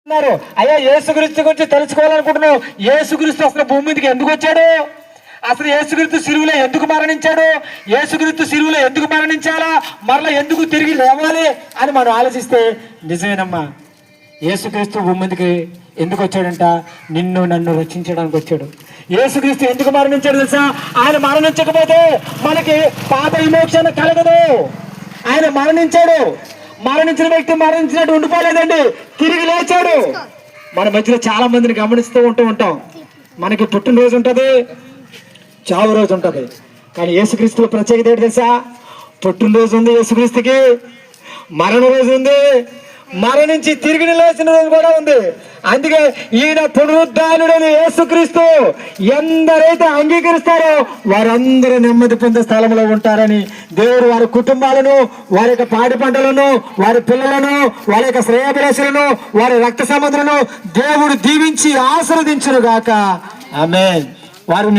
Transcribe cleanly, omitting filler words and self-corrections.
అయ్యా యేసుక్రీస్తు గురించి తెలుసుకోవాలనుకుంటున్నావు. యేసుక్రీస్తు అసలు భూమి మీదకి ఎందుకు వచ్చాడు? అసలు యేసుక్రీస్తు సిలువలో ఎందుకు మరణించాడు? యేసుక్రీస్తు సిలువలో ఎందుకు మరణించాలా, మరలా ఎందుకు తిరిగి లేవాలి అని మనం ఆలోచిస్తే నిజమేనమ్మా. యేసుక్రీస్తు భూమి మీదకి ఎందుకు వచ్చాడంట? నిన్ను నన్ను రక్షించడానికి వచ్చాడు. యేసుక్రీస్తు ఎందుకు మరణించాడు తెలుసా? ఆయన మరణించకపోతే మనకి పాప విమోచన కలగదు. ఆయన మరణించాడు. మరణించిన వ్యక్తి మరణించినట్టు ఉండిపోలేదండి, తిరిగి లేచాడు. మన మధ్యలో చాలా మందిని గమనిస్తూ ఉంటాం. మనకి పుట్టినరోజు ఉంటుంది, చావు రోజు ఉంటుంది. కానీ యేసుక్రీస్తులో ప్రత్యేకత ఏంటి తెలుసా? పుట్టినరోజు ఉంది యేసుక్రీస్తుకి, మరణ రోజు ఉంది, మరణించి తిరిగి లేచిన రోజు కూడా ఉంది. అందుకే ఈయన పునరుద్ధానుడైన యేసుక్రీస్తు ఎందరైతే అంగీకరిస్తారో వారందరూ నెమ్మది పొందే స్థలంలో ఉంటారని దేవుడు వారి కుటుంబాలను, వారి యొక్క పాడి పంటలను, వారి పిల్లలను, వారి యొక్క శ్రేయభిలాషులను, వారి రక్త సంబంధులను దేవుడు దీవించి ఆశీర్వదించును గాక. ఆమేన్. వారు